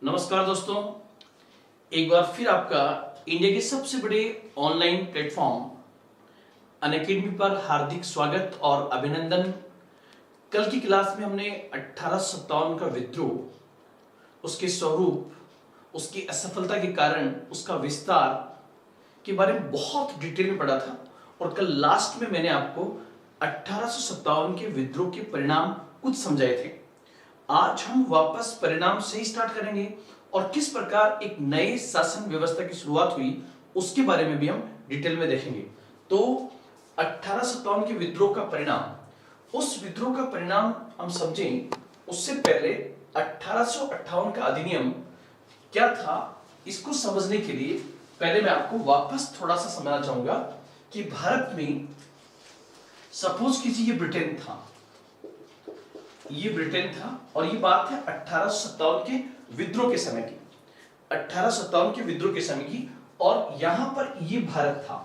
नमस्कार दोस्तों, एक बार फिर आपका इंडिया के सबसे बड़े ऑनलाइन प्लेटफॉर्म अनअकैडमी पर हार्दिक स्वागत और अभिनंदन। कल की क्लास में हमने 1857 का विद्रोह, उसके स्वरूप, उसकी असफलता के कारण, उसका विस्तार के बारे में बहुत डिटेल में पढ़ा था और कल लास्ट में मैंने आपको 1857 के विद्रोह के परिणाम कुछ समझाए थे। आज हम वापस परिणाम से ही स्टार्ट करेंगे और किस प्रकार एक नए शासन व्यवस्था की शुरुआत हुई उसके बारे में भी हम डिटेल में देखेंगे। तो 1857 के विद्रोह का परिणाम, उस विद्रोह का परिणाम हम समझें उससे पहले 1858 का अधिनियम क्या था, इसको समझने के लिए पहले मैं आपको वापस थोड़ा सा समझना चाहूंगा कि भारत में सपोज कीजिए ये ब्रिटेन था और ये बात है 1857 के विद्रोह के समय की, 1857 के विद्रोह के समय की, और यहां पर ये भारत था।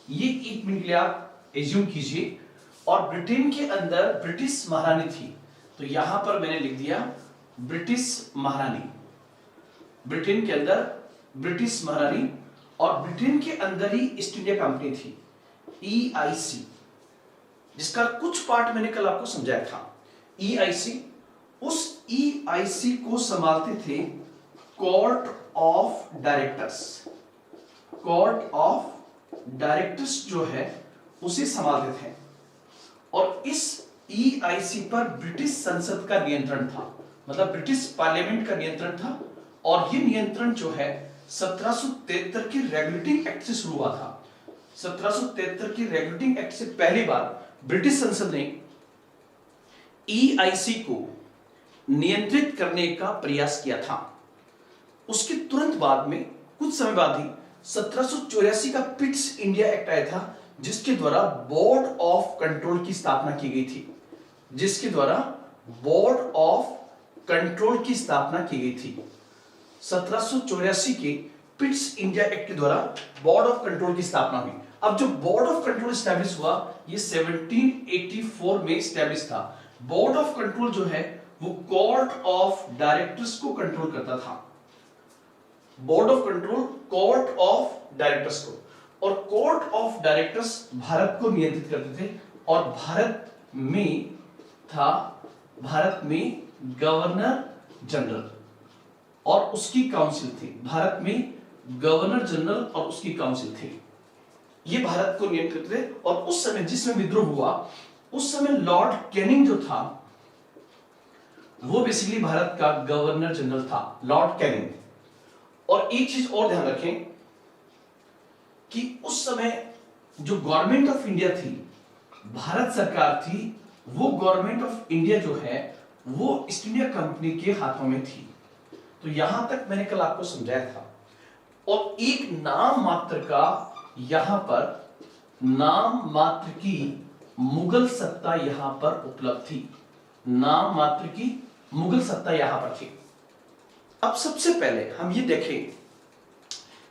ये एक मिनट के लिए आप एज्यूम कीजिए, और ब्रिटेन के अंदर ब्रिटिश महारानी थी, तो यहां पर मैंने लिख दिया ब्रिटिश महारानी। ब्रिटेन के अंदर ब्रिटिश महारानी, और ब्रिटेन के अंदर ही ईस्ट इंडिया कंपनी थी, EIC, जिसका कुछ पार्ट मैंने कल आपको समझाया था। EIC, उस EIC को संभालते थे court of directors. Court of directors जो है उसे संभालते थे, और इस EIC पर ब्रिटिश संसद का नियंत्रण था, मतलब ब्रिटिश पार्लियामेंट का नियंत्रण था। और ये नियंत्रण जो है 1773 के रेगुलेटिंग एक्ट से शुरू हुआ था। 1773 के रेगुलेटिंग एक्ट से पहली बार ब्रिटिश संसद ने EIC को नियंत्रित करने का प्रयास किया था। उसके तुरंत बाद में, कुछ समय बाद ही 1784 का पिट्स इंडिया एक्ट आया था, जिसके द्वारा बोर्ड ऑफ कंट्रोल की स्थापना की गई थी। जिसके द्वारा बोर्ड ऑफ कंट्रोल की स्थापना की गई थी। 1784 के पिट्स इंडिया एक्ट के द्वारा बोर्ड ऑफ कंट्रोल की स्थापना हुई। अब जो बोर्ड ऑफ कंट्रोल स्टैब्लिश हुआ, ये 1784 में स्टैब्लिश था। बोर्ड ऑफ कंट्रोल जो है वो कोर्ट ऑफ डायरेक्टर्स को कंट्रोल करता था। Board of control court of directors को, और कोर्ट ऑफ डायरेक्टर्स भारत को नियंत्रित करते थे। और भारत में गवर्नर जनरल और उसकी काउंसिल थी। भारत में गवर्नर जनरल और उसकी काउंसिल थी। ये भारत को नियंत्रित थे। और उस समय जिसमें विद्रोह हुआ, उस समय लॉर्ड कैनिंग जो था वो बेसिकली भारत का गवर्नर जनरल था, लॉर्ड कैनिंग। और एक चीज और ध्यान रखें कि उस समय जो गवर्नमेंट ऑफ इंडिया थी, भारत सरकार थी, वो गवर्नमेंट ऑफ इंडिया जो है वो ईस्ट इंडिया कंपनी के हाथों में थी। तो यहां तक मैंने कल आपको समझाया था। और एक नाम मात्र का, यहां पर नाम मात्र की मुगल सत्ता यहां पर उपलब्ध थी। नाम मात्र की मुगल सत्ता यहां पर थी। अब सबसे पहले हम ये देखें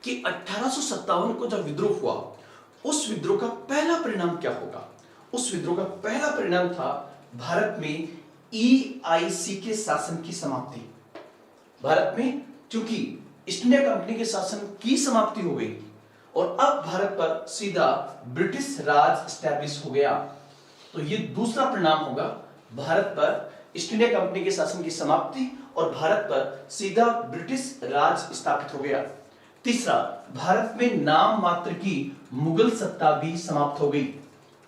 कि 1857 को जब विद्रोह हुआ, उस विद्रोह का पहला परिणाम क्या होगा। उस विद्रोह का पहला परिणाम था भारत में EIC के शासन की समाप्ति। भारत में चूंकि ईस्ट इंडिया कंपनी के शासन की समाप्ति हो गई और अब भारत पर सीधा ब्रिटिश राज स्टैब्लिश हो गया, तो ये दूसरा परिणाम होगा। भारत पर ईस्ट इंडिया कंपनी के शासन की समाप्ति और भारत पर सीधा ब्रिटिश राज स्थापित हो गया। तीसरा, भारत में नाम मात्र की मुगल सत्ता भी समाप्त हो गई।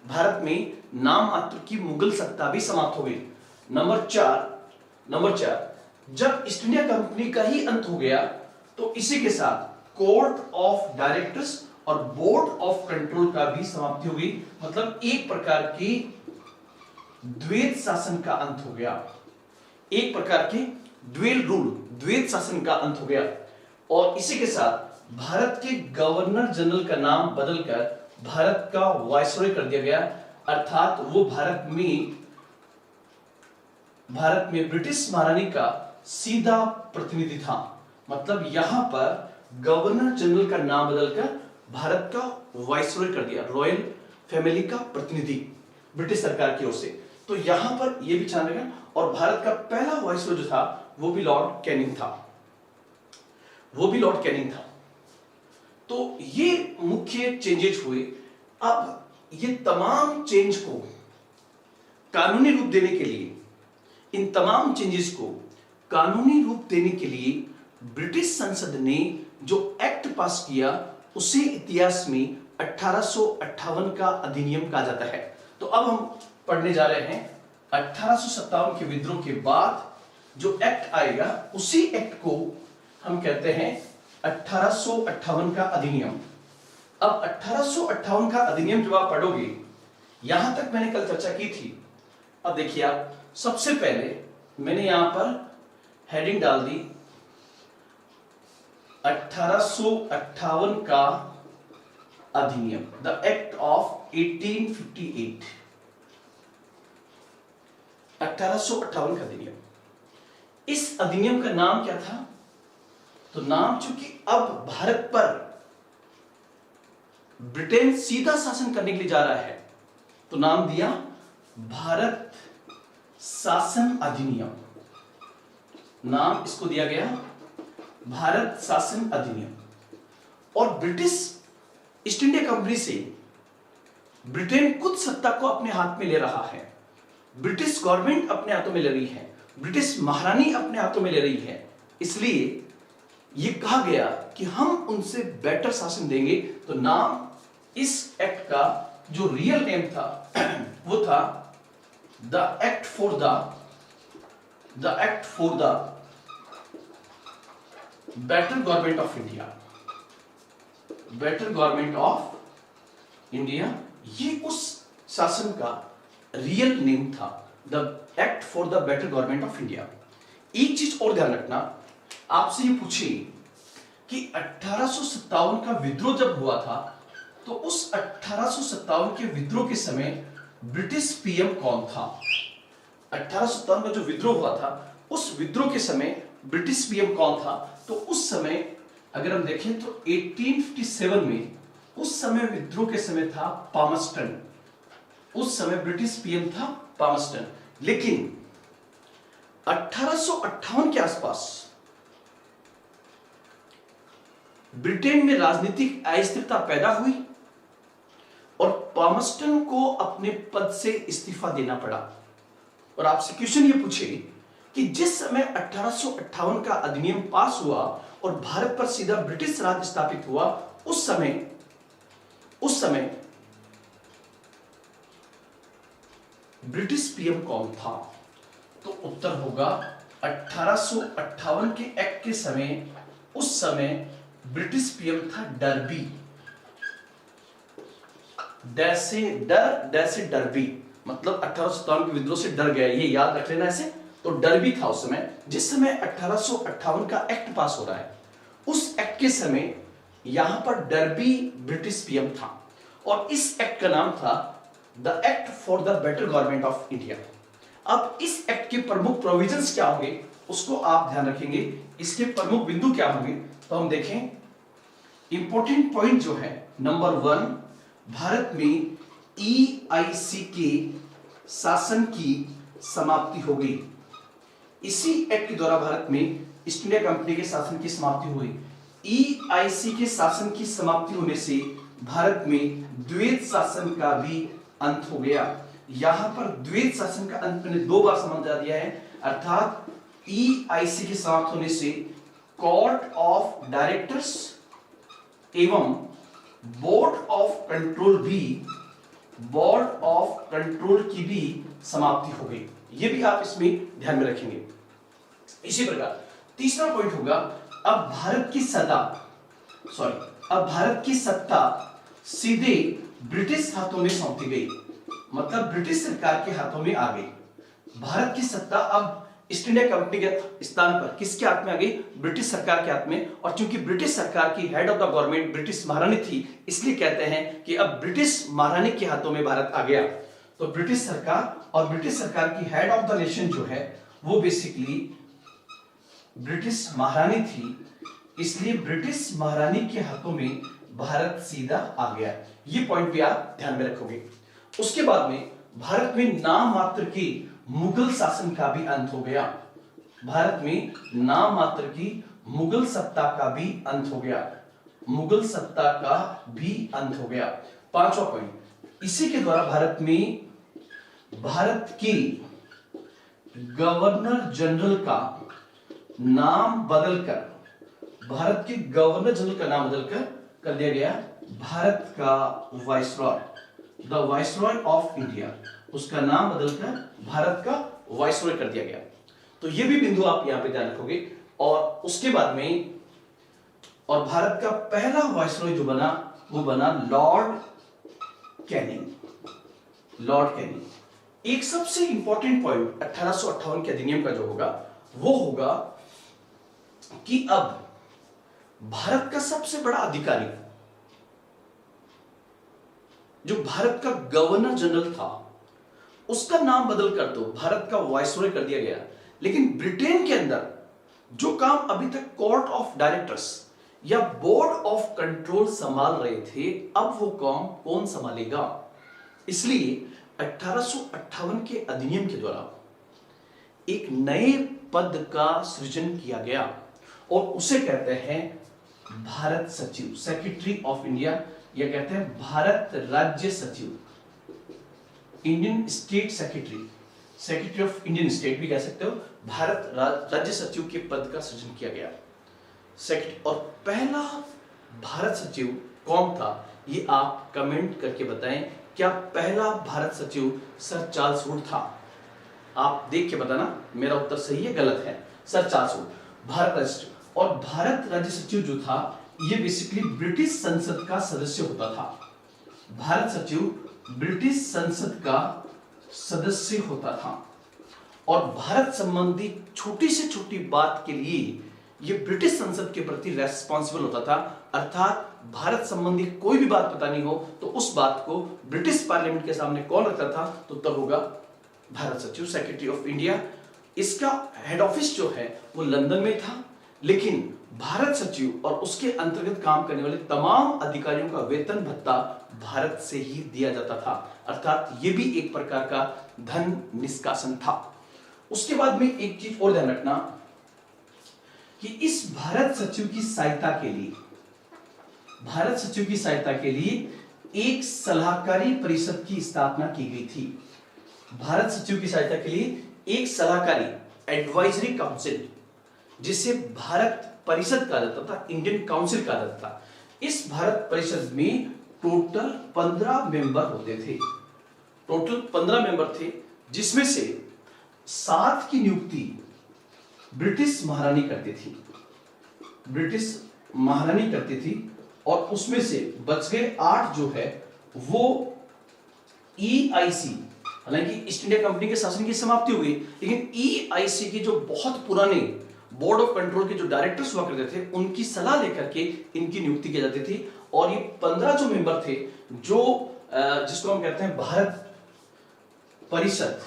भारत में नाम मात्र की मुगल सत्ता भी समाप्त हो गई। नंबर चार, जब ईस्ट इंडिया कंपनी का ही अंत हो गया, तो इसी के साथ कोर्ट ऑफ डायरेक्टर्स और बोर्ड ऑफ कंट्रोल का भी समाप्ति हो गई। मतलब एक प्रकार की द्वैत शासन का अंत हो गया। एक प्रकार के ड्यूअल रूल, द्वैत शासन का अंत हो गया। और इसी के साथ भारत के गवर्नर जनरल का नाम बदलकर भारत का वायसरॉय कर दिया गया। अर्थात वो भारत में ब्रिटिश महारानी का सीधा प्रतिनिधि था। मतलब यहां पर गवर्नर जनरल का नाम बदलकर भारत का वायसरॉय कर दिया, रॉयल फैमिली का प्रतिनिधि ब्रिटिश सरकार की ओर से। तो यहां पर यह भी ध्यान रखना। और भारत का पहला वायसरॉय जो था वो भी लॉर्ड कैनिंग था। वो भी लॉर्ड कैनिंग था। तो ये मुख्य चेंजेस हुए। अब ये तमाम चेंज को कानूनी रूप देने के लिए, इन तमाम चेंजेस को कानूनी रूप देने के लिए ब्रिटिश संसद ने जो एक्ट पास किया उसे इतिहास में 1858 का अधिनियम कहा जाता है। तो अब हम पढ़ने जा रहे हैं 1857 के विद्रोह के बाद जो एक्ट आएगा उसी एक्ट को हम कहते हैं 1858 का अधिनियम। अब 1858 का अधिनियम जब आप पढ़ोगे, यहां तक मैंने कल चर्चा की थी। अब देखिए आप, सबसे पहले मैंने यहां पर हेडिंग डाल दी 1858 का अधिनियम, द एक्ट ऑफ 1858। 1858 का अधिनियम। इस अधिनियम का नाम क्या था? तो नाम, चूंकि अब भारत पर ब्रिटेन सीधा शासन करने के लिए जा रहा है, तो नाम दिया भारत शासन अधिनियम। नाम इसको दिया गया भारत शासन अधिनियम। और ब्रिटिश ईस्ट इंडिया कंपनी से ब्रिटेन खुद सत्ता को अपने हाथ में ले रहा है। ब्रिटिश गवर्नमेंट अपने हाथों में ले रही है, ब्रिटिश महारानी अपने हाथों में ले रही है। इसलिए यह कहा गया कि हम उनसे बेटर शासन देंगे। तो नाम इस एक्ट का जो रियल नेम था वो था the act for the better government of India. Better government of India, ये उस शासन का रियल नेम था, the act for the better government of India. एक चीज और ध्यान रखना, आपसे ये पूछे कि 1857 का विद्रोह जब हुआ था, तो उस 1857 के विद्रोह के समय ब्रिटिश पीएम कौन था? 1857 का जो विद्रोह हुआ था, उस विद्रोह के समय ब्रिटिश पीएम कौन था? तो उस समय अगर हम देखें तो 1857 में उस समय विद्रोह के समय था पामस्टन। उस समय ब्रिटिश पीएम था पामस्टन। लेकिन 1858 के आसपास ब्रिटेन में राजनीतिक अस्थिरता पैदा हुई और पामस्टन को अपने पद से इस्तीफा देना पड़ा। और आपसे क्वेश्चन ये पूछे कि जिस समय 1858 का अधिनियम पास हुआ और भारत पर सीधा ब्रिटिश राज स्थापित हुआ, उस समय ब्रिटिश पीएम कौन था? तो उत्तर होगा 1858 के एक्ट के समय उस समय ब्रिटिश पीएम था डर्बी। डर्बी मतलब 1857 के विद्रोह से डर गया, ये याद रख लेना ऐसे। तो डर्बी था उस समय, जिस समय 1858 का एक्ट पास हो रहा है। उस एक्ट के समय यहां पर डर्बी ब्रिटिश पीएम था और इस एक्ट का नाम था the act for the better government of India. अब इस एक्ट के प्रमुख प्रोविजंस क्या होंगे उसको आप ध्यान रखेंगे। इसके प्रमुख बिंदु क्या होंगे तो हम देखें। इंपॉर्टेंट पॉइंट जो है, नंबर 1, भारत में EIC के शासन की समाप्ति हो गई। इसी एक्ट के द्वारा भारत में ईस्ट इंडिया कंपनी के शासन की समाप्ति हुई। EIC के शासन की समाप्ति होने से भारत में द्वैत शासन का भी अंत हो गया। यहां पर द्वैत शासन का अंत मैंने 2 बार समझा दिया है, अर्थात EIC के समाप्त होने से कोर्ट ऑफ डायरेक्टर्स एवं बोर्ड ऑफ कंट्रोल की भी समाप्ति हो गई। ये भी आप इसमें ध्यान में रखेंगे। इसी प्रकार तीसरा पॉइंट होगा, अब भारत की सत्ता सीधे ब्रिटिश हाथों में सौंपी गई, मतलब ब्रिटिश सरकार के हाथों में आ गई। भारत की सत्ता अब ईस्ट इंडिया कंपनी के स्थान पर किसके हाथ में आ गई? ब्रिटिश सरकार के हाथ में। और चूंकि ब्रिटिश सरकार की head of the government British महारानी थी, इसलिए कहते हैं कि अब ब्रिटिश महारानी के हाथों में भारत आ गया। तो ब्रिटिश सरकार और ब्रिटिश सरकार की हेड ऑफ द नेशन जो है वो बेसिकली ब्रिटिश महारानी थी, इसलिए ब्रिटिश महारानी के हाथों में भारत सीधा आ गया। ये पॉइंट भी आप ध्यान में रखोगे। उसके बाद में भारत में नाम मात्र की मुगल शासन का भी अंत हो गया। भारत में नाम मात्र की मुगल सत्ता का भी अंत हो गया। मुगल सत्ता का भी अंत हो गया। पांचवा पॉइंट, इसी के द्वारा भारत की गवर्नर जनरल का नाम बदलकर, भारत के गवर्नर जनरल का नाम बदलकर कर दिया गया भारत का viceroy, the viceroy of India. उसका नाम बदलकर भारत का वाइसरॉय कर दिया गया। तो ये भी बिंदु आप यहां पे ध्यान रखोगे। और उसके बाद में, और भारत का पहला वाइसरॉय जो बना वो बना लॉर्ड कैनिंग। Lord Canning. एक सबसे इंपॉर्टेंट पॉइंट 1858 के अधिनियम का जो होगा वो होगा कि अब भारत का सबसे बड़ा अधिकारी, जो भारत का गवर्नर जनरल था, उसका नाम बदल कर तो भारत का वाइसरॉय कर दिया गया। लेकिन ब्रिटेन के अंदर जो काम अभी तक कोर्ट ऑफ डायरेक्टर्स या बोर्ड ऑफ कंट्रोल संभाल रहे थे, अब वो काम कौन संभालेगा? इसलिए 1858 के अधिनियम के द्वारा एक नए पद का सृजन किया गया और उसे कहते हैं भारत सचिव, सेक्रेटरी ऑफ इंडिया, या कहते हैं भारत राज्य सचिव, Indian state secretary, secretary of Indian state भी कह सकते हो। भारत राज्य सचिव के पद का सृजन किया गया सेक्रेटरी। और पहला भारत सचिव कौन था ये आप कमेंट करके बताएं। क्या पहला भारत सचिव सर चार्ल्स वुड था? आप देख के बताना मेरा उत्तर सही है गलत है। सर चार्ल्स वुड भारत राज्य सचिव। और भारत राज्य सचिव जो था ये बेसिकली ब्रिटिश संसद का सदस्य होता था। भारत सचिव ब्रिटिश संसद का सदस्य होता था और भारत संबंधी छोटी से छोटी बात के लिए ये ब्रिटिश संसद के प्रति रेस्पॉन्सिबल होता था। अर्थात भारत संबंधी कोई भी बात बतानी हो तो उस बात को ब्रिटिश पार्लियामेंट के सामने कौन रखता था? तो तब होगा भारत सचिव, सेक्रेटरी ऑफ इंडिया। इसका हेड ऑफिस जो है वो लंदन में था, लेकिन भारत सचिव और उसके अंतर्गत काम करने वाले तमाम अधिकारियों का वेतन भत्ता भारत से ही दिया जाता था। अर्थात ये भी एक प्रकार का धन निष्कासन था। उसके बाद में एक चीज और ध्यान रखना कि इस भारत सचिव की सहायता के लिए, भारत सचिव की सहायता के लिए एक सलाहकारी परिषद की स्थापना की गई थी। भारत सचिव की सहायता के लिए एक सलाहकारी एडवाइजरी काउंसिल, जिसे भारत परिषद कहा जाता था, इंडियन काउंसिल कहा जाता था। इस भारत परिषद में टोटल 15 मेंबर होते थे। टोटल 15 मेंबर थे, जिसमें से 7 की नियुक्ति ब्रिटिश महारानी करती थी। ब्रिटिश महारानी करती थी और उसमें से बच गए 8 जो है वो EIC, हालांकि ईस्ट इंडिया कंपनी के शासन की समाप्ति हुई, लेकिन EIC की जो बहुत पुराने बोर्ड ऑफ कंट्रोल के जो डायरेक्टर्स हुआ करते थे उनकी सलाह लेकर के इनकी नियुक्ति की जाती थी। और ये 15 जो मेंबर थे, जो जिसको हम कहते हैं भारत परिषद,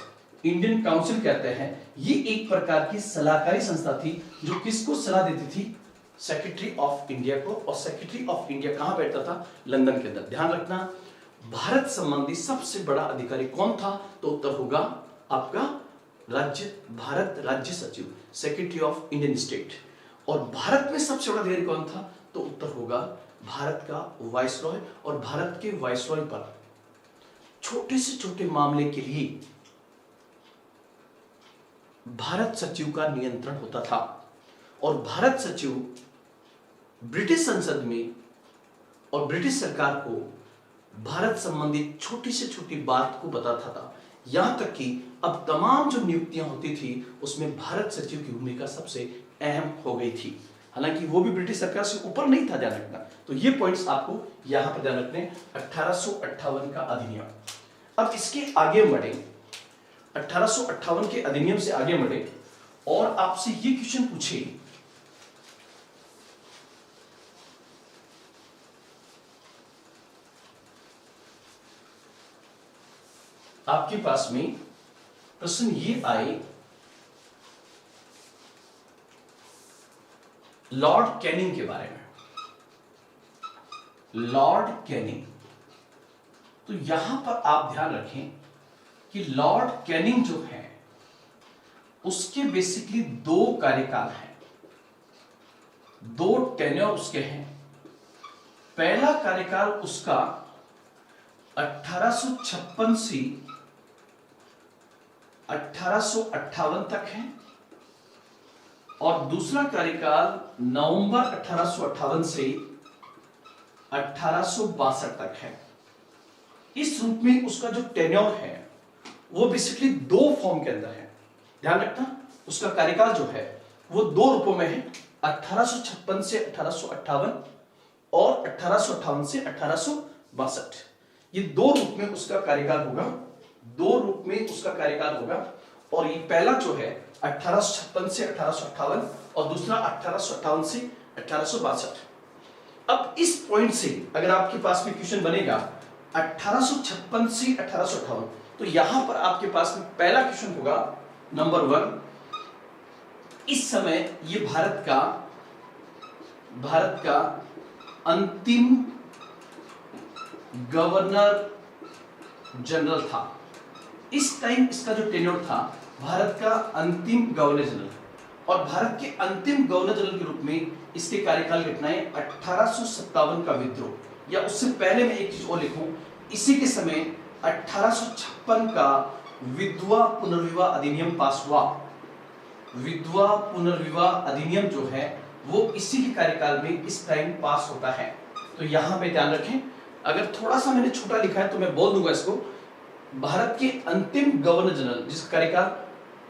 इंडियन काउंसिल कहते हैं, ये एक प्रकार की सलाहकारी संस्था थी जो किसको सलाह देती थी? सेक्रेटरी ऑफ इंडिया को। और सेक्रेटरी ऑफ इंडिया कहां बैठता था? लंदन के अंदर। ध्यान रखना, भारत संबंधी सबसे बड़ा अधिकारी कौन था? तो उत्तर होगा आपका भारत राज्य सचिव, सेक्रेटरी ऑफ इंडियन स्टेट। और भारत में सबसे बड़ा अधिकारी कौन था? तो उत्तर होगा भारत का वाइसरॉय। और भारत के वाइसरॉय पर छोटे से छोटे मामले के लिए भारत सचिव का नियंत्रण होता था। और भारत सचिव ब्रिटिश संसद में और ब्रिटिश सरकार को भारत संबंधी छोटी से छोटी बात को बताता था। यहां तक कि अब तमाम जो नियुक्तियां होती थी उसमें भारत सचिव की भूमिका सबसे अहम हो गई थी। हालांकि वो भी ब्रिटिश सरकार से ऊपर नहीं था, ध्यान रखना। तो ये पॉइंट्स आपको यहां पर ध्यान रखने। 1858 का अधिनियम। अब इसके आगे बढ़े, 1858 के अधिनियम से आगे बढ़े और आपसे ये क्वेश्चन पूछे, आपके पास में प्रश्न ये आए, लॉर्ड कैनिंग के बारे में। लॉर्ड कैनिंग, तो यहां पर आप ध्यान रखें कि लॉर्ड कैनिंग जो है उसके बेसिकली 2 कार्यकाल हैं। दो टेन्योर उसके हैं। पहला कार्यकाल उसका 1856 से 1858 तक है और दूसरा कार्यकाल नवंबर 1858 से 1862 तक है। इस रूप में उसका जो टेन्योर है वो बेसिकली दो फॉर्म के अंदर है। ध्यान रखना, उसका कार्यकाल जो है वो दो रूपों में है, 1856 से 1858 और 1858 से 1862। ये दो रूप में उसका कार्यकाल होगा, दो रूप में उसका कार्यकाल होगा। और ये पहला जो है 1856 से 1858 और दूसरा 1858 से 1862। अब इस पॉइंट से अगर आपके पास में क्वेश्चन बनेगा 1856 से 1858, तो यहां पर आपके पास में पहला क्वेश्चन होगा नंबर 1, इस समय ये भारत का अंतिम गवर्नर जनरल था। इस टाइम इसका जो टेन्योर था भारत का अंतिम गवर्नर जनरल, और भारत के अंतिम गवर्नर जनरल के रूप में इसके कार्यकाल घटनाएं 1857 का विद्रोह, या उससे पहले मैं एक चीज और लिखूं, इसी के समय 1856 का विधवा पुनर्विवाह अधिनियम पास हुआ। विधवा पुनर्विवाह अधिनियम जो है वो इसी के कार्यकाल में इस टाइम पास होता है। तो यहां पे ध्यान रखें, अगर थोड़ा सा मैंने छोटा लिखा है तो मैं बोल दूंगा इसको, भारत के अंतिम गवर्नर जनरल जिसका कार्यकाल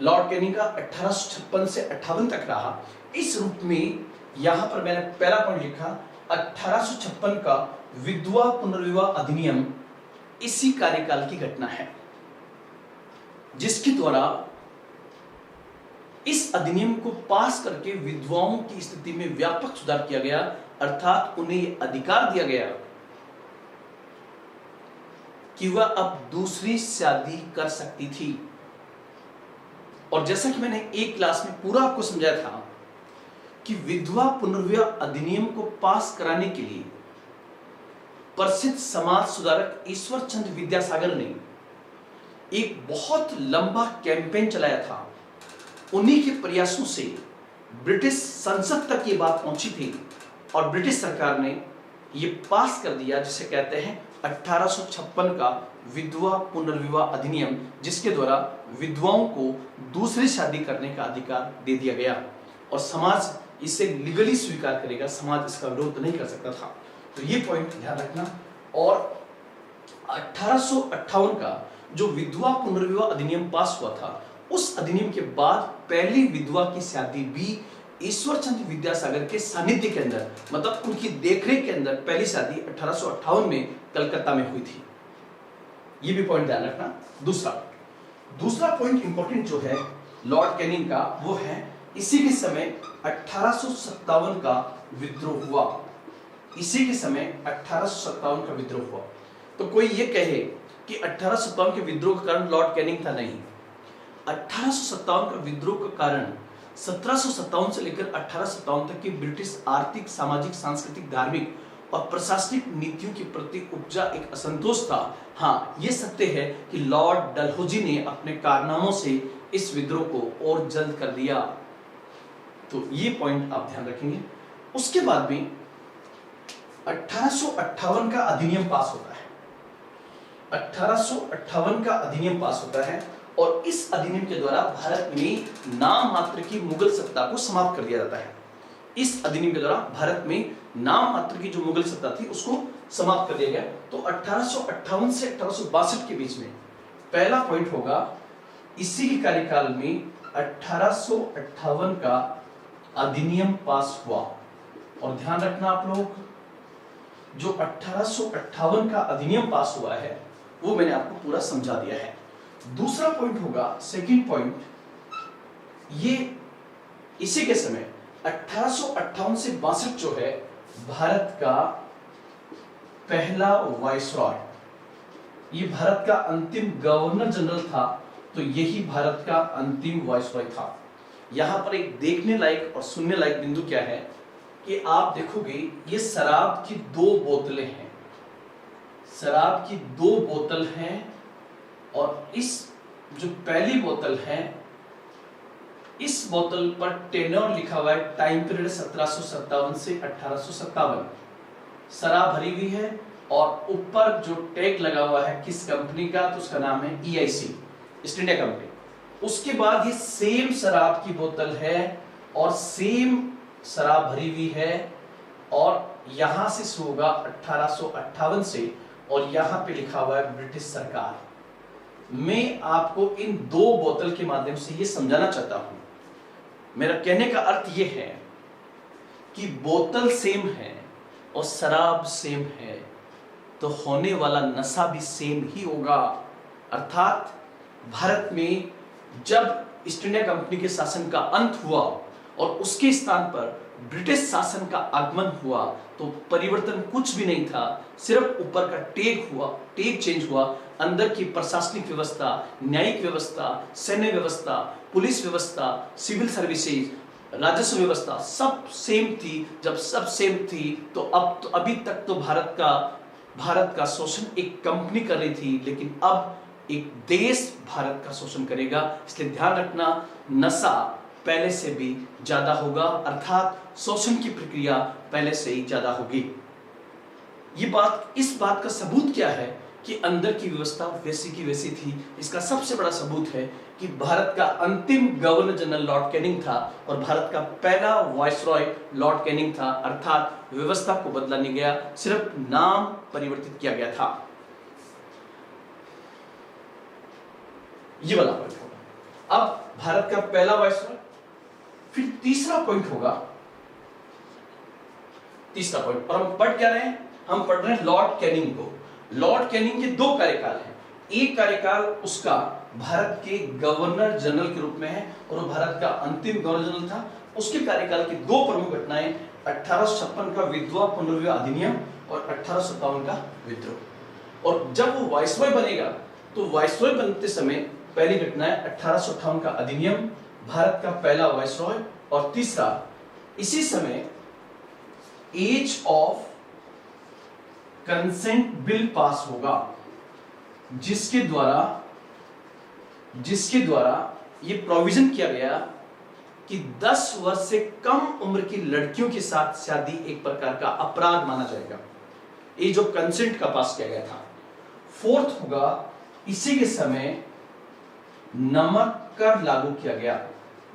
लॉर्ड कैनिंग का 1856 से 58 तक रहा, इस रूप में यहां पर मैंने पहला पॉइंट लिखा 1856 का विधवा पुनर्विवाह अधिनियम इसी कार्यकाल की घटना है, जिसके द्वारा इस अधिनियम को पास करके विधवाओं की स्थिति में व्यापक सुधार किया गया, अर्थात उन्हें अधिकार दिया गया कि वह अब दूसरी शादी कर सकती थी। और जैसा कि मैंने एक क्लास में पूरा आपको समझाया था कि विधवा पुनर्विवाह अधिनियम को पास कराने के लिए प्रसिद्ध समाज सुधारक ईश्वर चंद्र विद्यासागर ने एक बहुत लंबा कैंपेन चलाया था। उन्हीं के प्रयासों से ब्रिटिश संसद तक ये बात पहुंची थी और ब्रिटिश सरकार ने ये पास कर दिया, जिसे कहते हैं 1856 का विधवा पुनर्विवाह अधिनियम, जिसके द्वारा विधवाओं को दूसरी शादी करने का अधिकार दे दिया गया और समाज इसे लीगली स्वीकार करेगा, समाज इसका विरोध नहीं कर सकता था। तो ये पॉइंट ध्यान रखना। और 1858 का जो विधवा पुनर्विवाह अधिनियम पास हुआ था, उस अधिनियम के बाद पहली विधवा की शादी भी ईश्वर चंद्र विद्यासागर के सानिध्य के अंदर, मतलब उनकी देखरेख के अंदर पहली शादी 1858 में कलकत्ता में हुई थी। ये भी पॉइंट ध्यान रखना। दूसरा पॉइंट इंपॉर्टेंट जो है लॉर्ड कैनिंग का, वो है इसी के समय 1857 का विद्रोह हुआ। इसी के समय 1857 का विद्रोह हुआ। तो कोई ये कहे कि 1857 के विद्रोह का कारण लॉर्ड कैनिंग था, नहीं। 1857 का विद्रोह का कारण 1757 से लेकर 1857 तक की ब्रिटिश आर्थिक, सामाजिक, सांस्कृतिक, धार्मिक और प्रशासनिक नीतियों के प्रति उपजा एक असंतोष था। हाँ, ये सत्य है कि लॉर्ड डलहौजी ने अपने कारनामों से इस विद्रोह को और जल्द कर दिया। तो ये पॉइंट आप ध्यान रखेंगे। उसके बाद में 1858 का अधिनियम पास होता है। 1858 का अधिनियम पास होता है और इस अधिनियम के द्वारा भारत में नाम मात्र की मुगल सत्ता को समाप्त कर दिया जाता है। इस अधिनियम के द्वारा भारत में नाम मात्र की जो मुगल सत्ता थी उसको समाप्त कर दिया गया। तो 1858 से 1862 के बीच में पहला पॉइंट होगा, इसी के कार्यकाल में 1858 का अधिनियम पास हुआ। और ध्यान रखना आप लोग, जो 1858 का अधिनियम पास हुआ है वो मैंने आपको पूरा समझा दिया है। दूसरा पॉइंट होगा, सेकंड पॉइंट, ये इसी के समय 1858 से 62 जो है भारत का पहला वाइसरॉय, ये भारत का अंतिम गवर्नर जनरल था, तो यही भारत का अंतिम वाइसरॉय था। यहां पर एक देखने लायक और सुनने लायक बिंदु क्या है कि आप देखोगे ये शराब की 2 बोतलें हैं, शराब की 2 बोतल हैं और इस जो पहली बोतल है इस बोतल पर टेन्योर लिखा हुआ है, टाइम पीरियड 1757 से 1857। शराब भरी हुई है और ऊपर जो टैग लगा हुआ है किस कंपनी का, तो उसका नाम है EIC, ईस्ट इंडिया कंपनी। उसके बाद ये सेम शराब की बोतल है और सेम शराब भरी हुई है और यहां से शुरू होगा 1858 से, और यहां पे लिखा हुआ है ब्रिटिश सरकार। मैं आपको इन दो बोतल के माध्यम से ये समझाना चाहता हूं, मेरा कहने का अर्थ ये है कि बोतल सेम है और शराब सेम है तो होने वाला नशा भी सेम ही होगा। अर्थात भारत में जब ईस्ट इंडिया कंपनी के शासन का अंत हुआ और उसके स्थान पर ब्रिटिश शासन का आगमन हुआ तो परिवर्तन कुछ भी नहीं था, सिर्फ ऊपर का टैग चेंज हुआ। अंदर की प्रशासनिक व्यवस्था, न्यायिक व्यवस्था, सैन्य व्यवस्था, पुलिस व्यवस्था, सिविल सर्विसेज, राजस्व व्यवस्था सब सेम थी। जब सब सेम थी तो अभी तक तो भारत का शोषण एक कंपनी कर रही थी, लेकिन अब एक देश भारत का शोषण करेगा। इसलिए ध्यान रखना, नशा पहले से भी ज्यादा होगा, अर्थात शोषण की प्रक्रिया पहले से ही ज्यादा होगी। इस बात का सबूत क्या है कि अंदर की व्यवस्था वैसी की वैसी थी। इसका सबसे बड़ा सबूत है कि भारत का अंतिम गवर्नर जनरल लॉर्ड कैनिंग था और भारत का पहला वाइसरॉय लॉर्ड कैनिंग था, अर्थात व्यवस्था को बदला नहीं गया, सिर्फ नाम परिवर्तित किया गया था। ये वाला पॉइंट होगा। अब भारत का पहला वाइसरॉय, फिर तीसरा पॉइंट होगा, तीसरा पॉइंट, और हम पढ़ क्या रहे हैं, हम पढ़ रहे हैं लॉर्ड कैनिंग को। लॉर्ड कैनिंग के दो कार्यकाल हैं। एक कार्यकाल उसका भारत के गवर्नर जनरल के रूप में है और वो भारत का अंतिम गवर्नर जनरल था। उसके कार्यकाल की दो प्रमुख घटनाएं 1856 का विधवा पुनर्विवाह अधिनियम और 1857 का विद्रोह। और जब वो वाइसरॉय बनेगा तो वाइसरॉय बनते समय पहली घटना है 1858 का अधिनियम, भारत का पहला वाइसरॉय, और तीसरा इसी समय age of consent bill pass होगा, जिसके द्वारा ये प्रोविजन किया गया कि 10 वर्ष से कम उम्र की लड़कियों के साथ शादी एक प्रकार का अपराध माना जाएगा। ये जो कंसेंट का पास किया गया था। फोर्थ होगा, इसी के समय नमक कर लागू किया गया,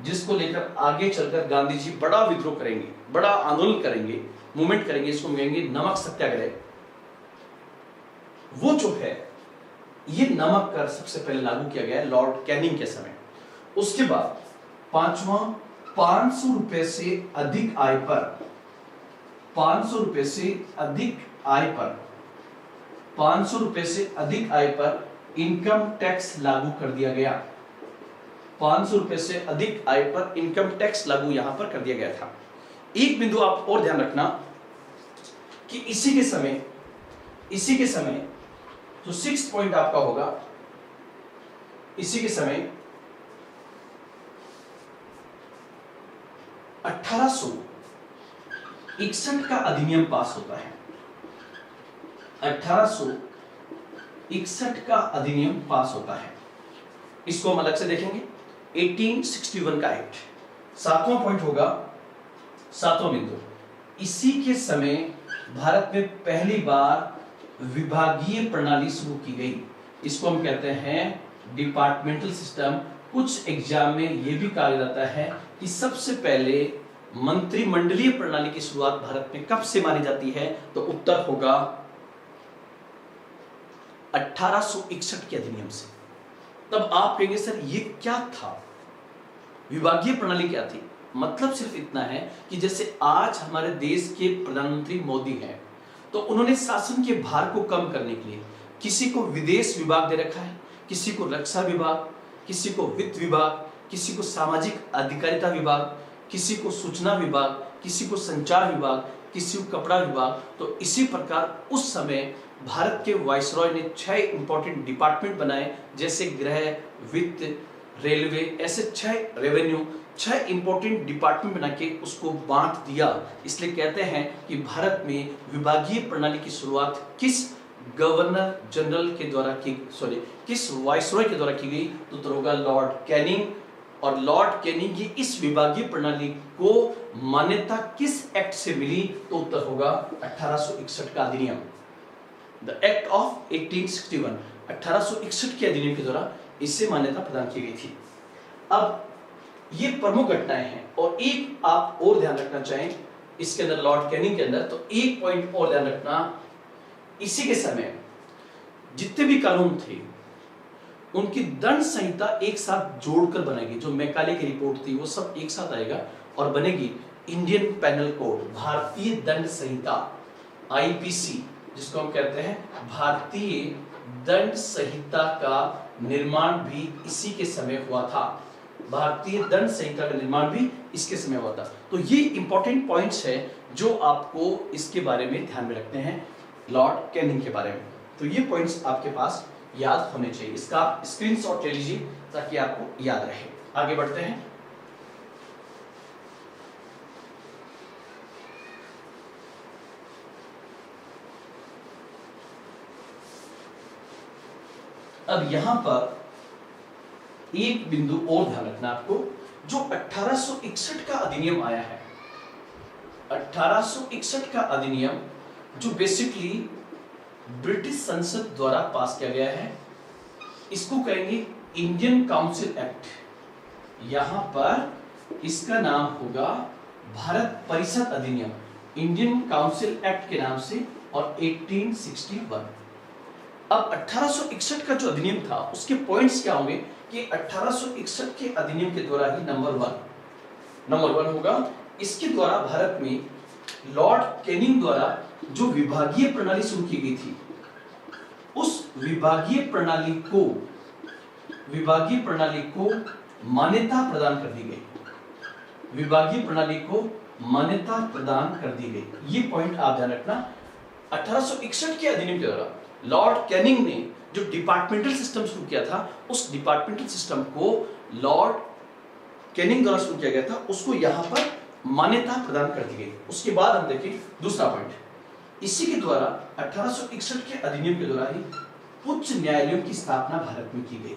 जिसको लेकर आगे चलकर गांधी जी बड़ा विद्रोह करेंगे, बड़ा आंदोलन करेंगे, मूवमेंट करेंगे, इसको कहेंगे नमक सत्याग्रह। वो जो है ये नमक कर सबसे पहले लागू किया गया लॉर्ड कैनिंग के समय। उसके बाद पांचवा, 500 रुपए से अधिक आय पर 500 रुपए से अधिक आय पर इनकम टैक्स लागू कर दिया गया। 500 रुपए से अधिक आय पर इनकम टैक्स लागू यहां पर कर दिया गया था। एक बिंदु आप और ध्यान रखना कि इसी के समय तो 6 पॉइंट आपका होगा, इसी के समय 1861 का अधिनियम पास होता है। 1861 का अधिनियम पास होता है, इसको हम अलग से देखेंगे। 1861 का एक्ट। 7वां पॉइंट होगा, 7वां बिंदु, इसी के समय भारत में पहली बार विभागीय प्रणाली शुरू की गई। इसको हम कहते हैं डिपार्टमेंटल सिस्टम। कुछ एग्जाम में यह भी कहा जाता है कि सबसे पहले मंत्रिमंडलीय प्रणाली की शुरुआत भारत में कब से मानी जाती है, तो उत्तर होगा 1861 के अधिनियम से। तब आप कहेंगे सर ये क्या था, विभागीय प्रणाली क्या थी? मतलब सिर्फ इतना है कि जैसे आज हमारे देश के प्रधानमंत्री मोदी हैं, तो उन्होंने शासन के भार को कम करने के लिए किसी को विदेश विभाग दे रखा है, किसी को रक्षा विभाग, किसी को वित्त विभाग, किसी को सामाजिक अधिकारिता विभाग, किसी को सूचना विभाग, किसी को संचार विभाग, किसी को कपड़ा विभाग। तो इसी प्रकार उस समय भारत के वाइसरॉय ने 6 इंपॉर्टेंट डिपार्टमेंट बनाए, जैसे गृह, वित्त, रेलवे, ऐसे 6 रेवेन्यू, 6 इंपॉर्टेंट डिपार्टमेंट बना के उसको बांट दिया। इसलिए कहते हैं कि भारत में विभागीय प्रणाली की शुरुआत किस गवर्नर जनरल के द्वारा किस वाइसरॉय के द्वारा की गई, तो होगा लॉर्ड कैनिंग। और लॉर्ड कैनिंग की इस विभागीय प्रणाली को मान्यता किस एक्ट से मिली, तो उत्तर होगा 1861 का अधिनियम, द एक्ट ऑफ 1861। 1861 के अधिनियम के द्वारा इससे मान्यता प्रदान की गई थी। अब ये प्रमुख घटनाएं हैं, और एक आप और ध्यान रखना चाहें इसके अंदर, लॉर्ड कैनिंग के अंदर, तो एक पॉइंट और ध्यान रखना, इसी के समय जितने भी कानून थे उनकी दंड संहिता एक साथ जोड़कर बनेगी। जो मैकाले की रिपोर्ट थी वो सब एक साथ आएगा और बनेगी इंडियन पेनल कोड, भारतीय दंड संहिता, आईपीसी, जिसको हम कहते हैं भारतीय दंड संहिता का निर्माण भी इसी के समय हुआ था। भारतीय दंड संहिता का निर्माण भी इसके समय हुआ था। तो ये इंपॉर्टेंट पॉइंट्स है जो आपको इसके बारे में ध्यान में रखते हैं, लॉर्ड कैनिंग के बारे में। तो ये पॉइंट्स आपके पास याद होने चाहिए, इसका आप स्क्रीनशॉट ले लीजिए ताकि आपको याद रहे। आगे बढ़ते हैं। अब यहां पर एक बिंदु और ध्यान रखना आपको, जो 1861 का अधिनियम आया है, 1861 का अधिनियम जो बेसिकली ब्रिटिश संसद द्वारा पास किया गया है, इसको कहेंगे इंडियन काउंसिल एक्ट। यहां पर इसका नाम होगा भारत परिषद अधिनियम, इंडियन काउंसिल एक्ट के नाम से, और 1861। अब 1861 का जो अधिनियम था उसके पॉइंट्स क्या होंगे कि 1861 के अधिनियम के द्वारा ही नंबर वन होगा, इसके द्वारा भारत में लॉर्ड कैनिंग द्वारा जो विभागीय प्रणाली शुरू की गई थी, उस विभागीय प्रणाली को मान्यता प्रदान कर दी गई, विभागीय प्रणाली को मान्यता प्रदान कर दी गई। ये पॉइंट आप ध्यान रखना। 1861 के अधिनियम के द्वारा लॉर्ड कैनिंग ने जो डिपार्टमेंटल सिस्टम शुरू किया था, उस डिपार्टमेंटल सिस्टम को लॉर्ड कैनिंग द्वारा शुरू किया गया था, उसको यहां पर मान्यता प्रदान कर दी गई। उसके बाद हम देखें दूसरा पॉइंट, इसी के द्वारा 1861 के अधिनियम के द्वारा ही उच्च न्यायालयों की स्थापना भारत में की गई।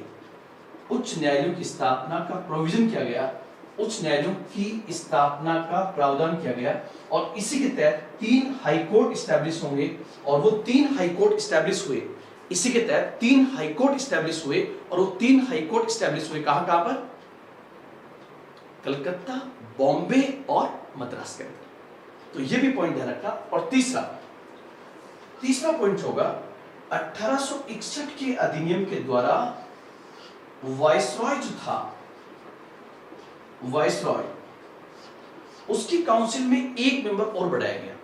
उच्च न्यायालयों की स्थापना का प्रोविजन किया गया, उच्च न्यायालयों की स्थापना का प्रावधान किया गया, और इसी के तहत 3 हाई कोर्ट स्टैब्लिश होंगे, और वो 3 हाई कोर्ट स्टैब्लिश हुए। इसी के तहत 3 हाई कोर्ट स्टैब्लिश हुए, और वो 3 हाई कोर्ट स्टैब्लिश हुए कहां पर? कलकत्ता, बॉम्बे और मद्रास के अंदर। तो ये भी पॉइंट ध्यान रखना। और तीसरा पॉइंट होगा 1861 के अधिनियम के द्वारा वाइसरॉय जो था, वाइसरॉय, उसकी काउंसिल में एक मेंबर और बढ़ाया गया,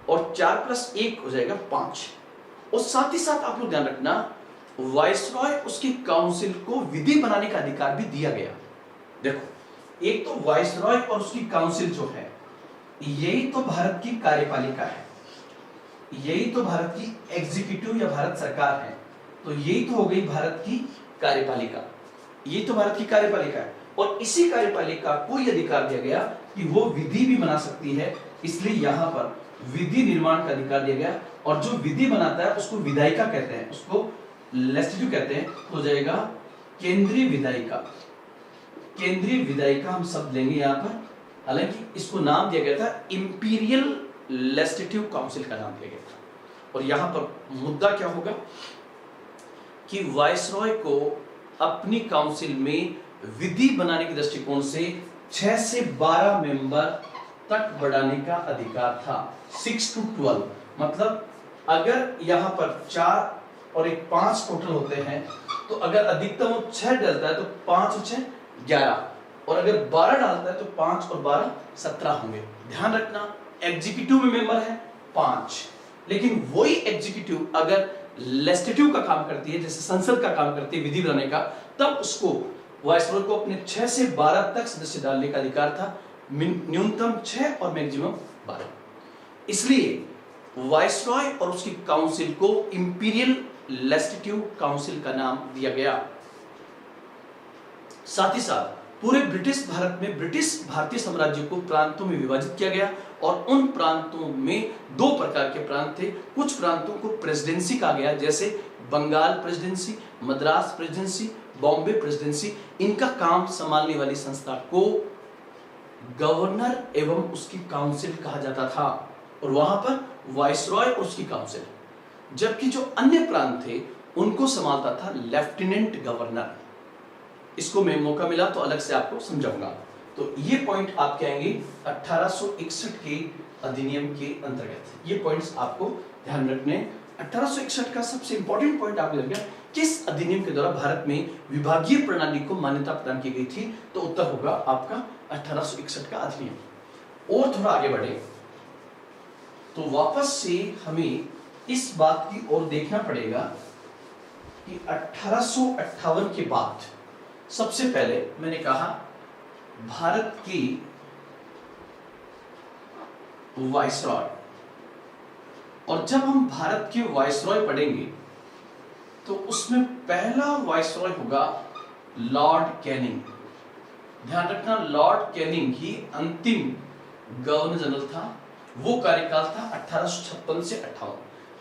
और 4+1 हो जाएगा 5। और साथ ही साथ आप लोग ध्यान रखना, वाइसरॉय उसकी काउंसिल को विधि बनाने का अधिकार भी दिया गया। देखो, एक तो वाइसरॉय और उसकी काउंसिल जो है, यही तो भारत की कार्यपालिका है, यही तो भारत की एग्जीक्यूटिव या भारत सरकार है। तो यही तो हो गई भारत की कार्यपालिका, यही तो भारत की कार्यपालिका है, और इसी कार्यपालिका को यह अधिकार दिया गया कि वो विधि भी बना सकती है। इसलिए यहां पर विधि निर्माण का अधिकार दिया गया, और जो विधि बनाता है उसको विधायिका कहते हैं, उसको लेजिस्लेटिव कहते हैं। हो जाएगा केंद्रीय विधायिका। केंद्रीय विधायिका हम शब्द लेंगे यहां पर, हालांकि इसको नाम दिया गया था इंपीरियल लेजिस्लेटिव काउंसिल का नाम दिया गया था। और यहां पर मुद्दा क्या होगा कि वाइसरॉय को अपनी काउंसिल में विधि बनाने के दृष्टिकोण से 6 से 12 मेंबर तक बढ़ाने का अधिकार था। 6 to 12, मतलब अगर यहां पर 4 और 1 5 टोटल होते हैं, तो अगर अधिकतम वो 6 डलता है तो 5 और 6 11, और अगर 12 डालता है तो 5 और 12 17 होंगे। ध्यान रखना, एग्जीक्यूटिव में मेंबर है 5, लेकिन वही एग्जीक्यूटिव अगर लेजिस्लेटिव का काम करती है, जैसे संसद का काम करती है विधि बनाने का, तब उसको वाइसरॉय को अपने 6 से 12 तक सदस्य डालने का अधिकार था, न्यूनतम 6 और मैक्सिमम 12। इसलिए वाइसरॉय और उसकी काउंसिल को इंपीरियल लेजिस्लेटिव काउंसिल का नाम दिया गया। साथ ही साथ पूरे ब्रिटिश भारत में ब्रिटिश भारतीय साम्राज्य को प्रांतों में विभाजित किया गया, और उन प्रांतों में 2 प्रकार के प्रांत थे। कुछ प्रांतों को प्रेसिडेंसी कहा गया, जैसे Bengal presidency, Madras presidency, Bombay presidency, इनका काम संभालने वाली संस्था को गवर्नर एवं उसकी काउंसिल कहा जाता था, और वहां पर वाइसरॉय और उसकी काउंसिल। जबकि जो अन्य प्रांत थे उनको संभालता था लेफ्टिनेंट गवर्नर। इसको मैं मौका मिला तो अलग से आपको समझाऊंगा। तो ये पॉइंट आपके आएंगे 1861 के अधिनियम के अंतर्गत। ये पॉइंट्स आपको ध्यान रखने। 1861 का सबसे इंपॉर्टेंट पॉइंट आपको लगेगा, किस अधिनियम के द्वारा भारत में विभागीय प्रणाली को मान्यता प्रदान की गई थी? तो उत्तर होगा आपका 1861 का अधिनियम। और थोड़ा आगे बढ़े तो वापस से हमें इस बात की ओर देखना पड़ेगा कि 1858 के बाद सबसे पहले मैंने कहा भारत की वाइसरॉय, और जब हम भारत के वाइसरॉय पढ़ेंगे तो उसमें पहला वाइसरॉय होगा लॉर्ड कैनिंग। ध्यान रखना, लॉर्ड कैनिंग ही अंतिम गवर्नर जनरल था। वो कार्यकाल था 1856 से 58,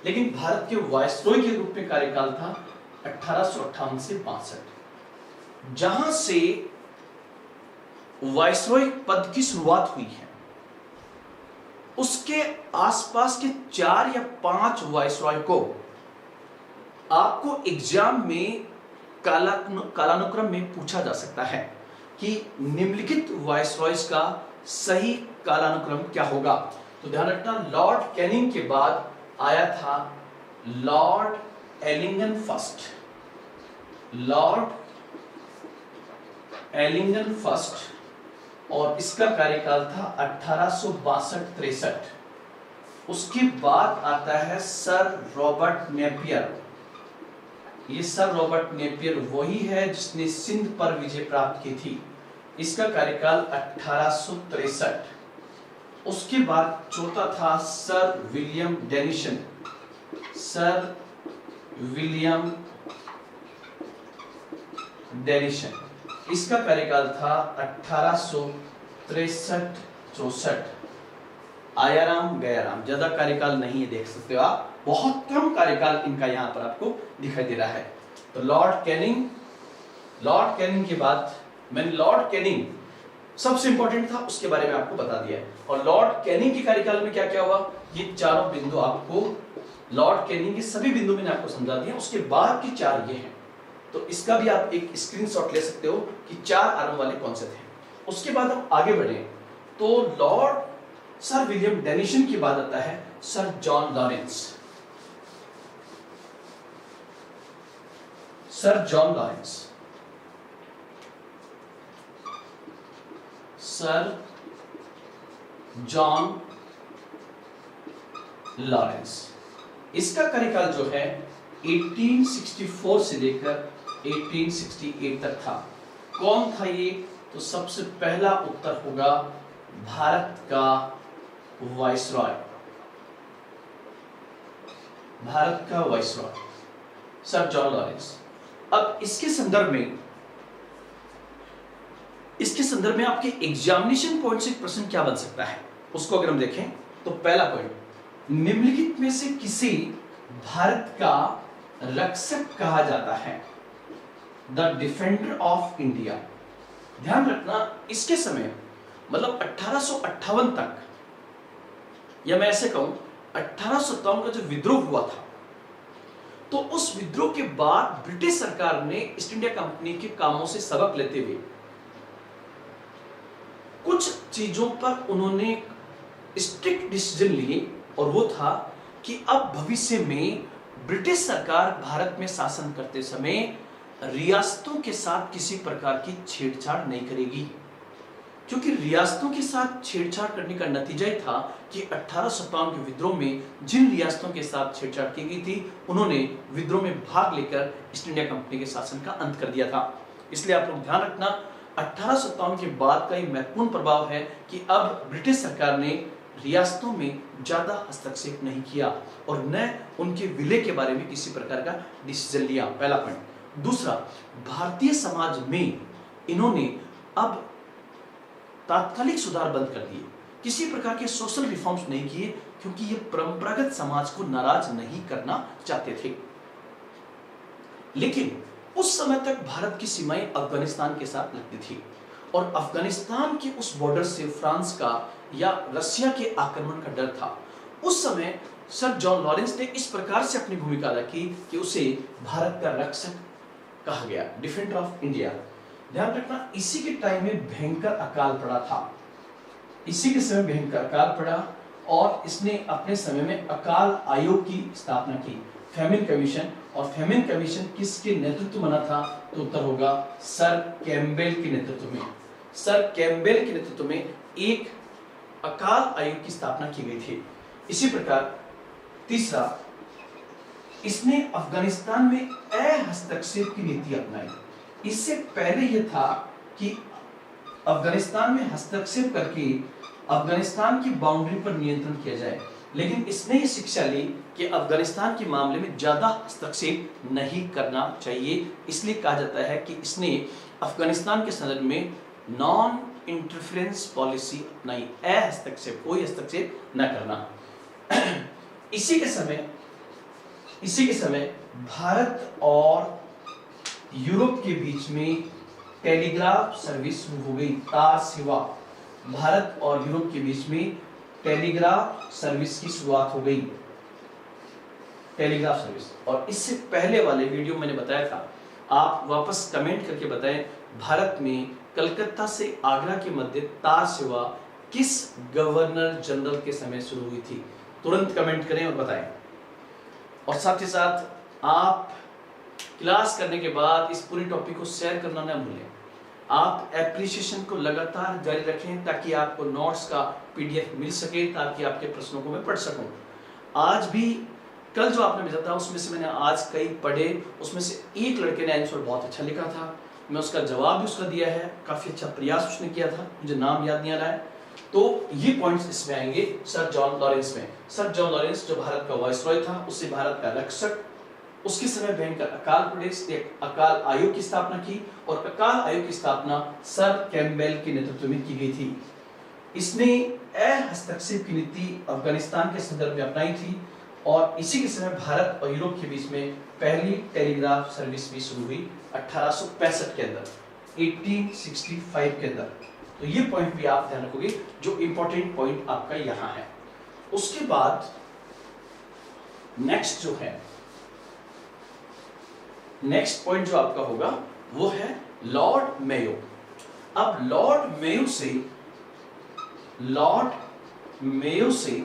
लेकिन भारत के वाइसरॉय के रूप में कार्यकाल था 1858 से 62, जहां से वाइसरॉय पद की शुरुआत हुई है। उसके आसपास के 4 या 5 वाइसरॉय को आपको एग्जाम में कालानुक्रम में पूछा जा सकता है कि निम्नलिखित वाइसरॉयज का सही कालानुक्रम क्या होगा। तो ध्यान रखना, लॉर्ड कैनिंग के बाद आया था लॉर्ड एलिंगन फर्स्ट। लॉर्ड एलिंगन फर्स्ट, और इसका कार्यकाल था 1862-63। उसके बाद आता है सर रॉबर्ट नेपियर। ये सर रॉबर्ट नेपियर वही है जिसने सिंध पर विजय प्राप्त की थी। इसका कार्यकाल 1863। उसके बाद चौथा था sir William Denison. Sir William Denison, इसका कार्यकाल था 1863-64। आयाराम गयाराम, ज्यादा कार्यकाल नहीं है, देख सकते हो आप, बहुत कम कार्यकाल इनका यहाँ पर आपको दिखाई दे रहा है। तो लॉर्ड कैनिंग के बाद मैंने लॉर्ड कैनिंग सबसे इंपॉर्टेंट था, उसके बारे में आपको बता दिया है। और लॉर्ड कैनिंग के कार्यकाल में क्या क्या हुआ, ये चारों बिंदु आपको, लॉर्ड कैनिंग के सभी बिंदु मैंने आपको समझा दिया। उसके बाद की 4 ये हैं, तो इसका भी आप एक स्क्रीनशॉट ले सकते हो कि 4 आरंभ वाले कौन से थे। उसके बाद हम आगे बढ़े तो लॉर्ड सर विलियम डेनिसन के बाद आता है sir John Lawrence. Sir John Lawrence, sir John Lawrence, इसका कार्यकाल जो है 1864 से लेकर 1868 तक था। कौन था ये? तो सबसे पहला उत्तर होगा भारत का वाइसरॉय। भारत का वाइसरॉय सर जॉन लॉरेंस। अब इसके संदर्भ में आपके एग्जामिनेशन पॉइंट से प्रश्न क्या बन सकता है, उसको अगर हम देखें तो पहला पॉइंट, निम्नलिखित में से किसे भारत का रक्षक कहा जाता है? The defender of India. ध्यान रखना, इसके समय मतलब 1858 तक, या मैं ऐसे कहूं 1857 का जो विद्रोह हुआ था, तो उस विद्रोह के बाद ब्रिटिश सरकार ने ईस्ट इंडिया कंपनी के कामों से सबक लेते हुए कुछ चीजों पर उन्होंने स्ट्रिक्ट डिसीजन लिए, और वो था कि अब भविष्य में ब्रिटिश सरकार भारत में शासन करते समय रियासतों के साथ किसी प्रकार की छेड़छाड़ नहीं करेगी, क्योंकि रियासतों के साथ छेड़छाड़ करने का नतीजा ही था कि 1857 के विद्रोह में जिन रियासतों के साथ छेड़छाड़ की गई थी, उन्होंने विद्रोह में भाग लेकर ईस्ट इंडिया कंपनी के शासन का अंत कर दिया था। इसलिए आप लोग ध्यान रखना, 1857 के बाद का ये महत्वपूर्ण प्रभाव है कि अब ब्रिटिश सरकार ने रियासतों में ज्यादा हस्तक्षेप नहीं किया और न उनके विलय के बारे में किसी प्रकार का डिसीजन लिया। पहला पॉइंट। दूसरा, भारतीय समाज में इन्होंने अब तात्कालिक सुधार बंद कर दिए, किसी प्रकार के सोशल रिफॉर्म्स नहीं किए, क्योंकि ये परंपरागत समाज को नाराज नहीं करना चाहते थे। लेकिन उस समय तक भारत की सीमाएं अफगानिस्तान के साथ लगती थी और अफगानिस्तान के उस बॉर्डर से फ्रांस का या रसिया के आक्रमण का डर था। उस समय सर जॉन लॉरेंस ने इस प्रकार से अपनी भूमिका अदा की कि उसे भारत का रक्षक कहा गया, डिफेंडर ऑफ इंडिया। ध्यान रखना, इसी के टाइम में भयंकर अकाल पड़ा था, इसी के समय भयंकर अकाल पड़ा और इसने अपने समय में अकाल आयोग की स्थापना की, फैमिन कमीशन। और फैमिन कमीशन किसके नेतृत्व में बना था? तो उत्तर होगा सर कैम्पबेल के नेतृत्व में। सर कैम्पबेल के नेतृत्व में एक अकाल आयोग की स्थापना की गई थी। इसी प्रकार तीसरा, इसने अफगानिस्तान में अहस्तक्षेप की नीति अपनाई। इससे पहले यह था कि अफगानिस्तान में हस्तक्षेप करके अफगानिस्तान की बाउंड्री पर नियंत्रण किया जाए, लेकिन इसने ये शिक्षा ली कि अफगानिस्तान के मामले में ज्यादा हस्तक्षेप नहीं करना चाहिए। इसलिए कहा जाता है कि इसने अफगानिस्तान के संदर्भ में नॉन इंटरफेरेंस पॉलिसी अपनाई, अहस्तक्षेप, कोई हस्तक्षेप न करना। इसी के समय भारत और यूरोप के बीच में टेलीग्राफ सर्विस शुरू हो गई, तार सेवा। भारत और यूरोप के बीच में टेलीग्राफ सर्विस की शुरुआत हो गई, टेलीग्राफ सर्विस। और इससे पहले वाले वीडियो मैंने बताया था, आप वापस कमेंट करके बताएं भारत में कलकत्ता से आगरा के मध्य तार सेवा किस गवर्नर जनरल के समय शुरू हुई थी? तुरंत कमेंट करें और बताएं। और साथ ही साथ आप क्लास करने के बाद इस पूरी टॉपिक को शेयर करना ना भूलें। आप एप्रिसिएशन को लगातार जारी रखें ताकि आपको नोट्स का पीडीएफ मिल सके, ताकि आपके प्रश्नों को मैं पढ़ सकूं। आज भी कल जो आपने भेजा था उसमें से मैंने आज कई पढ़े, उसमें से एक लड़के ने आंसर बहुत अच्छा लिखा था, मैं उसका जवाब भी उसका दिया है, काफी अच्छा प्रयास उसने किया था, मुझे नाम याद नहीं आ रहा है। तो ये पॉइंट्स इसमें आएंगे सर जॉन लॉरेंस में। सर जॉन लॉरेंस जो भारत का वायसरॉय था, उससे भारत का रक्षक, उसके समय भयंकर अकाल पड़े, इसने अकाल आयोग की स्थापना की और अकाल आयोग की स्थापना सर कैम्पबेल के नेतृत्व में की गई थी। इसने अहस्तक्षेप की नीति अफगानिस्तान के संदर्भ में अपनाई थी और इसी के समय भारत और यूरोप के बीच में पहली टेलीग्राफ सर्विस भी शुरू हुई 1865 के अंदर, 1865 के अंदर। तो ये पॉइंट भी आप ध्यान रखोगे, जो इंपॉर्टेंट पॉइंट आपका यहां है। उसके बाद नेक्स्ट जो है, नेक्स्ट पॉइंट जो आपका होगा वो है लॉर्ड मेयो। अब लॉर्ड मेयो से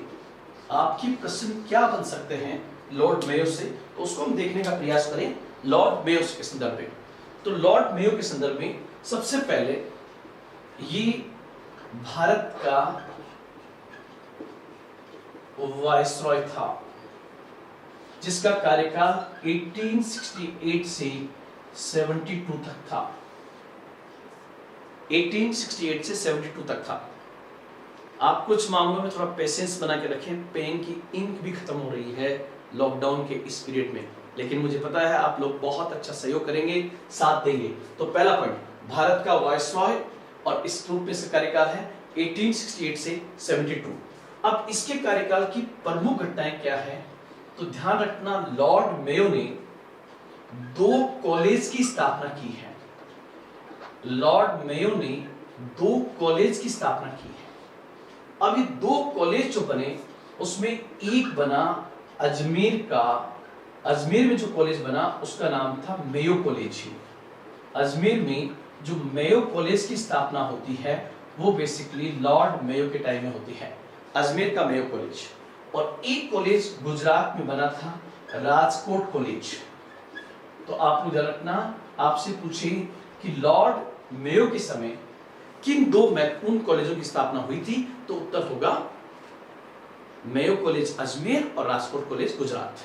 आपकी प्रश्न क्या बन सकते हैं लॉर्ड मेयो से, तो उसको हम देखने का प्रयास करें लॉर्ड मेयो के संदर्भ में। तो लॉर्ड मेयो के संदर्भ में सबसे पहले ये भारत का वायसरॉय था जिसका कार्यकाल 1868 से 72 तक था, 1868 से 72 तक था। आप कुछ मामलों में थोड़ा पेशेंस बना के रखें, पेन की इंक भी खत्म हो रही है लॉकडाउन के इस पीरियड में, लेकिन मुझे पता है आप लोग बहुत अच्छा सहयोग करेंगे, साथ देंगे। तो पहला पॉइंट, भारत का वायसरॉय और इस रूप में इसका कार्यकाल है 1868 से 72। अब इसके कार्यकाल की प्रमुख घटनाएं क्या है, तो ध्यान रखना, लॉर्ड मेयो ने 2 कॉलेज की स्थापना की है। लॉर्ड मेयो ने 2 कॉलेज की स्थापना की है। अब ये 2 कॉलेज जो बने उसमें एक बना अजमेर का, अजमेर में जो कॉलेज बना उसका नाम था मेयो कॉलेज ही। अजमेर में जो मेयो कॉलेज की स्थापना होती है वो बेसिकली लॉर्ड मेयो के टाइम में होती है, अजमेर का मेयो कॉलेज। और एक कॉलेज गुजरात में बना था, राजकोट कॉलेज। तो आप लोग ध्यान रखना, आपसे पूछे कि लॉर्ड मेयो के समय किन 2 महत्वपूर्ण कॉलेजों की स्थापना हुई थी, तो उत्तर होगा मेयो कॉलेज अजमेर और राजकोट कॉलेज गुजरात।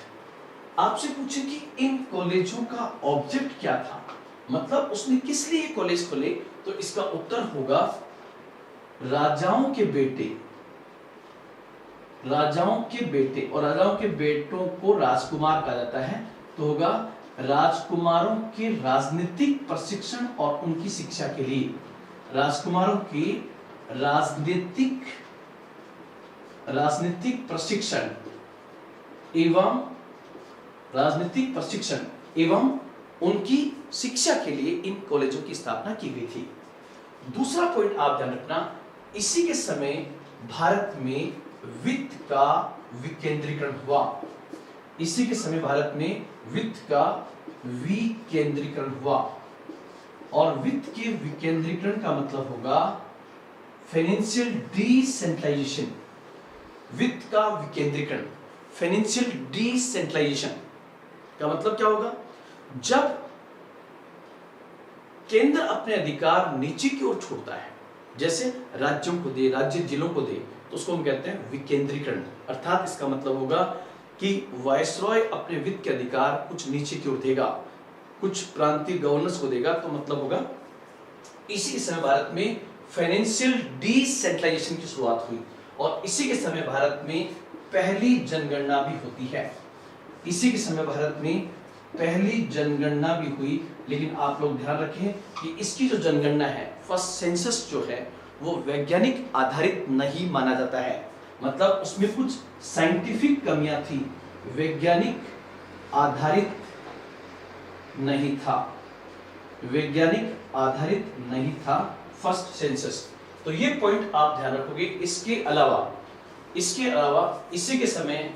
आपसे पूछे कि इन कॉलेजों का ऑब्जेक्ट क्या था, मतलब उसने किस लिए कॉलेज खोले, तो इसका उत्तर होगा राजाओं के बेटे, राजाओं के बेटे, और राजाओं के बेटों को राजकुमार कहा जाता है, तो होगा राजकुमारों के राजनीतिक प्रशिक्षण और उनकी शिक्षा के लिए, राजकुमारों की राजनीतिक प्रशिक्षण एवं उनकी शिक्षा के लिए इन कॉलेजों की स्थापना की गई थी। दूसरा पॉइंट आप ध्यान रखना, इसी के समय भारत में वित्त का विकेंद्रीकरण हुआ। इसी के समय भारत में वित्त का विकेंद्रीकरण हुआ, और वित्त के विकेंद्रीकरण का मतलब होगा फाइनेंशियल डिसेंट्रलाइजेशन। वित्त का विकेंद्रीकरण, फाइनेंशियल डिसेंट्रलाइजेशन का मतलब क्या होगा? जब केंद्र अपने अधिकार नीचे की ओर छोड़ता है, जैसे राज्यों को दे, राज्य जिलों को दे, तो उसको हम कहते हैं विकेंद्रीकरण। अर्थात इसका मतलब होगा कि वायसरॉय अपने वित्त के अधिकार कुछ नीचे की ओर देगा, कुछ प्रांतीय गवर्नर्स को देगा, तो मतलब होगा इसी समय भारत में फाइनेंशियल डिसेंट्रलाइजेशन की शुरुआत हुई, और इसी के समय भारत में पहली जनगणना भी होती है। इसी के समय भारत में पहली जनगणना भी हुई। लेकिन आप लोग ध्यान रखें कि इसकी जो जनगणना है, फर्स्ट सेंसस जो है, वो वैज्ञानिक आधारित नहीं माना जाता है। मतलब उसमें कुछ साइंटिफिक कमियां थी, वैज्ञानिक आधारित नहीं था, वैज्ञानिक आधारित नहीं था फर्स्ट सेंसस। तो ये पॉइंट आप ध्यान रखोगे। इसके अलावा इसी के समय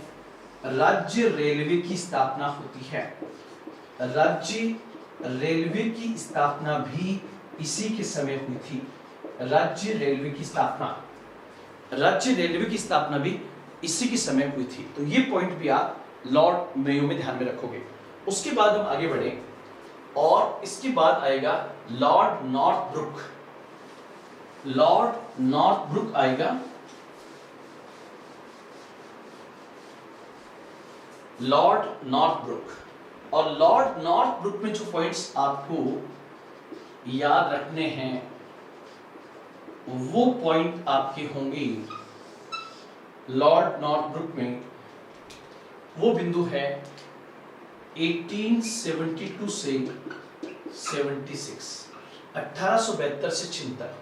राज्य रेलवे की स्थापना होती है। राज्य रेलवे की स्थापना भी इसी के समय हुई थी। राज्य रेलवे की स्थापना भी इसी के समय हुई थी। तो ये पॉइंट भी आप लॉर्ड मेयो में ध्यान में रखोगे। उसके बाद हम आगे बढ़े, और इसके बाद आएगा लॉर्ड नॉर्थब्रुक। लॉर्ड नॉर्थब्रुक आएगा। लॉर्ड नॉर्थब्रुक, और लॉर्ड नॉर्थब्रुक में जो पॉइंट्स आपको याद रखने हैं, वो पॉइंट आपके होंगे लॉर्ड नॉर्थब्रुक में। वो बिंदु है 1872 से 76, 1872 से 76।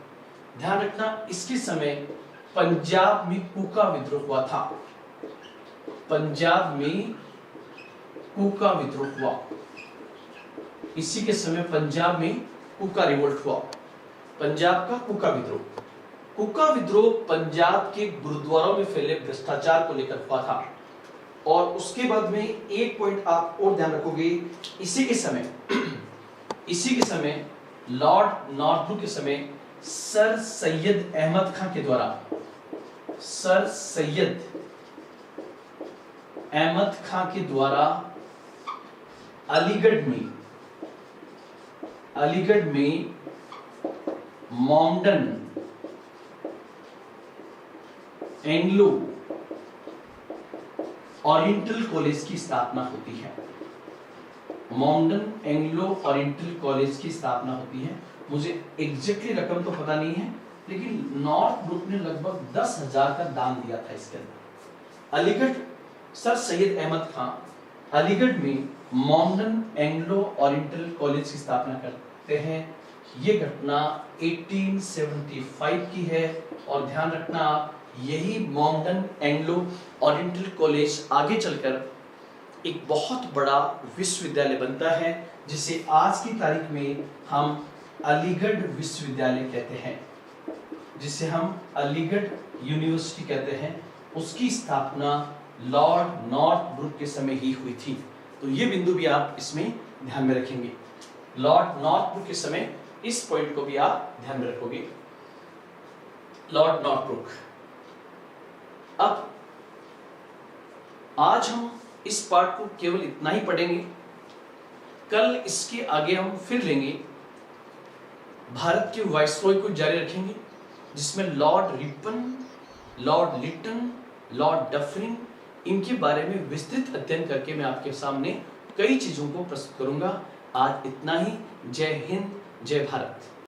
ध्यान रखना, इसके समय पंजाब में कूका विद्रोह हुआ था। पंजाब में कूका विद्रोह हुआ। इसी के समय पंजाब में कूका रिवोल्ट हुआ। पंजाब का कूका विद्रोह। कूका विद्रोह पंजाब के गुरुद्वारों में फैले भ्रष्टाचार को लेकर हुआ था। और उसके बाद में एक पॉइंट आप और ध्यान रखोगे, इसी के समय लॉर्ड नॉर्थब्रुक के समय सर सैयद अहमद खां के द्वारा, सर सैयद अहमद खां के द्वारा अलीगढ़ में मॉमडन एंग्लो ओरिएंटल कॉलेज की स्थापना होती है। मॉमडन एंग्लो ओरिएंटल कॉलेज की स्थापना होती है। मुझे एग्जैक्टली रकम तो पता नहीं है, लेकिन नॉर्थब्रुक ने लगभग 10,000 का दान दिया था इसके अंदर। अलीगढ़, सर सैयद अहमद खां अलीगढ़ में मॉमडन एंग्लो ओरिएंटल कॉलेज की स्थापना करते हैं। ये घटना 1875 की है। और ध्यान रखना आप, यही मॉमडन एंग्लो ओरिएंटल कॉलेज आगे चलकर एक बहुत बड़ा विश्वविद्यालय बनता है, जिसे आज की तारीख में हम अलीगढ़ विश्वविद्यालय कहते हैं, जिसे हम अलीगढ़ यूनिवर्सिटी कहते हैं। उसकी स्थापना लॉर्ड नॉर्थब्रुक के समय ही हुई थी। तो ये बिंदु भी आप इसमें ध्यान में रखेंगे। लॉर्ड नॉर्थब्रुक के समय इस पॉइंट को भी आप ध्यान में रखोगे। Lord Northbrook. अब आज हम इस पार्ट को केवल इतना ही पढ़ेंगे। कल इसके आगे हम फिर लेंगे, भारत के वाइसरॉय को जारी रखेंगे, जिसमें Lord Ripon, Lord Lytton, Lord Dufferin, इनके बारे में विस्तृत अध्ययन करके मैं आपके सामने कई चीजों को प्रस्तुत करूंगा। आज इतना ही। जय हिंद, जय भारत।